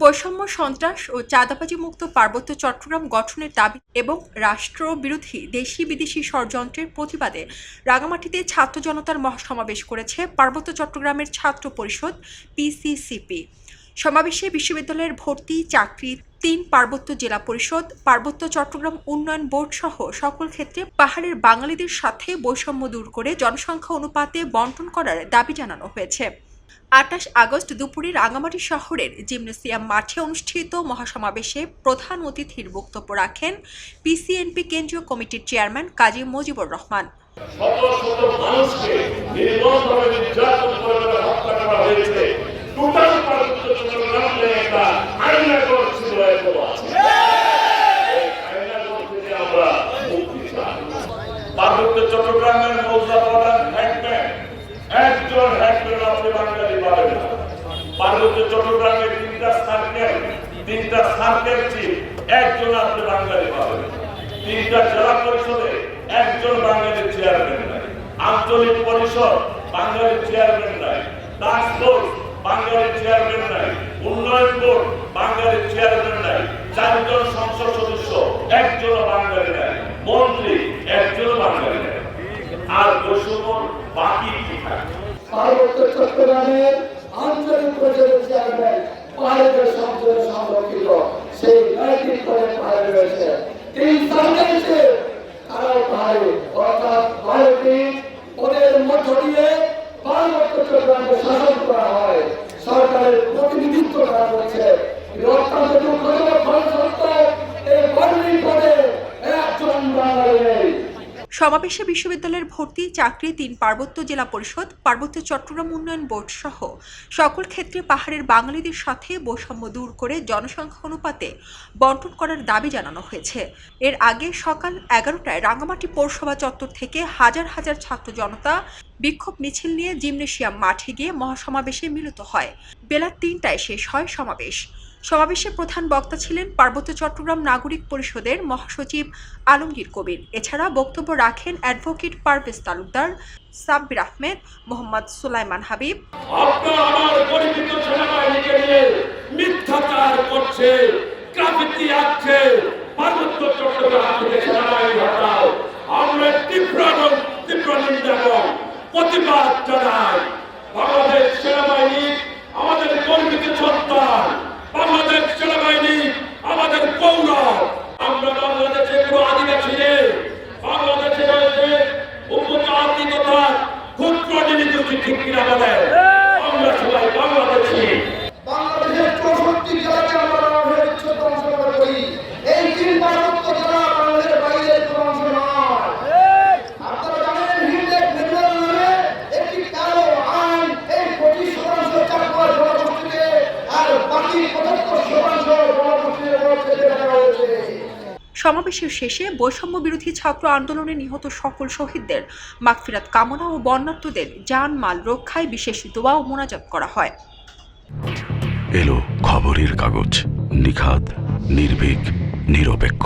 বৈষম্য, সন্ত্রাস ও চাঁদাবাজি মুক্ত পার্বত্য চট্টগ্রাম গঠনের দাবি এবং রাষ্ট্রবিরোধী দেশি বিদেশি ষড়যন্ত্রের প্রতিবাদে রাঙামাটিতে ছাত্র জনতার মহাসমাবেশ করেছে পার্বত্য চট্টগ্রামের ছাত্র পরিষদ পিসিসিপি। সমাবেশে বিশ্ববিদ্যালয়ের ভর্তি, চাকরি, ৩ পার্বত্য জেলা পরিষদ, পার্বত্য চট্টগ্রাম উন্নয়ন বোর্ড সহ সকল ক্ষেত্রে পাহাড়ের বাঙালিদের সাথে বৈষম্য দূর করে জনসংখ্যা অনুপাতে বণ্টন করার দাবি জানানো হয়েছে। ২৮ আগস্ট দুপুরে রাঙামাটি শহরের জিমনেসিয়াম মাঠে অনুষ্ঠিত মহাসমাবেশে প্রধান অতিথির বক্তব্য রাখেন পিসিএনপি কেন্দ্রীয় কমিটির চেয়ারম্যান কাজী মুজিবুর রহমান। শত শত মানুষকে নির্মমভাবে নির্যাতন করে হত্যা করা হয়েছে। টোটাল পার্বত্য চট্টগ্রামে একটা আয়নাঘর ছিল, আমরা মুক্তি চাই। পার্বত্য চট্টগ্রামের মৌজা প্রধান হ্যান্ডম্যান, একজন হ্যান্ডম্যান আপনি বাঙালি পাবেন না। পার্বত্য চট্টগ্রামের 3টা সার্কেল চিফ, একজন আপনি বাঙালি পাবেন। 3টা জেলা পরিষদে একজন বাঙালি চেয়ারম্যান নাই। আঞ্চলিক পরিষদ বাঙালি চেয়ারম্যান নাই। টাস্ক ফোর্স বাঙালি চেয়ারম্যান নাই। উন্নয়ন বোর্ড বাঙালি চেয়ারম্যান নাই। 4 জন সংসদ সদস্য, একজন বাঙালি নাই। মন্ত্রী, একজন বাঙালি নাই। আর বৈষম্য বাকি কি থাকে? পার্বত্য চট্টগ্রামের আঞ্চলিক পরিষদের চেয়ারম্যান পাহাড়ের সংসদে সংরক্ষিত সেই নৈতিক করে পাহাড়ে রয়েছে। 3 সার্কেলসে তারাও পাহাড়ে, অর্থাৎ ভারতী ওদের মধ্য দিয়ে পার্বত্য চট্টগ্রামকে শাসন করা হয়, সরকারের প্রতিনিধিত্ব করা হচ্ছে। অত্যন্ত দুঃখজনক ফল সত্য, এই বর্ণিল পদে একজন বাঙালি নেই। সমাবেশে বিশ্ববিদ্যালয়ের ভর্তি, চাকরি, 3 পার্বত্য জেলা পরিষদ, পার্বত্য চট্টগ্রাম উন্নয়ন বোর্ড সহ সকল ক্ষেত্রে পাহাড়ের বাঙালিদের সাথে বৈষম্য দূর করে জনসংখ্যা অনুপাতে বণ্টন করার দাবি জানানো হয়েছে। এর আগে সকাল 11টায় রাঙামাটি পৌরসভা চত্বর থেকে হাজার হাজার ছাত্র জনতা বিক্ষোভ মিছিল নিয়ে জিমনেসিয়াম মাঠে গিয়ে মহাসমাবেশে মিলিত হয়। বেলা 3টায় শেষ হয় সমাবেশ। সমাবেশে প্রধান বক্তা ছিলেন পার্বত্য চট্টগ্রাম নাগরিক পরিষদের মহাসচিব আলমগীর কবির। এছাড়া বক্তব্য রাখেন অ্যাডভোকেট পারভেজ তালুকদার, সাব্বির আহমেদ, মোহাম্মদ সুলাইমান হাবিব। আপনারা আমার পরিচিত সেনাবাহিনীকে নিয়ে মিথ্যাচার করছে, গ্রাফিতি আঁকছে। পার্বত্য চট্টগ্রাম থেকে সেনাবাহিনী হটাও। আমরা তীব্র নিন্দা এবং প্রতিবাদ জানাই। বাংলাদেশ সেনাবাহিনী আমাদের গর্বিত সন্তান, বাংলাদেশ সেনাবাহিনী আমাদের গৌরব। আমরা বাংলাদেশে কোনো আদিবাসী নেই, বাংলাদেশে রয়েছে উপজাতি তথা ক্ষুদ্র নিরীক্ষিত, ঠিক কিনা বলেন? আমরা সবাই বাংলাদেশী। বাংলাদেশের 64 জেলাকে আমরা বিচ্ছিন্ন অংশগ্রহণ করি। এই 3 পার্বত্য জেলা বাংলাদেশের বাইরের কোনো অংশ নয়। আপনারা জানেন হিন্দেক ফেডারেল নামে একটি কালো আইন এই 25% চাকমা জনগোষ্ঠীকে আর বাকি 75% জনগোষ্ঠীর মধ্যে দেওয়া হয়েছে। সমাবেশের শেষে বৈষম্য বিরোধী ছাত্র আন্দোলনে নিহত সকল শহীদদের মাগফিরাত কামনা ও বন্যার্তদের জান-মাল রক্ষায় বিশেষ দোয়া ও মোনাজাত করা হয়। এলো খবরের কাগজ, নিখাত, নির্ভীক, নিরপেক্ষ।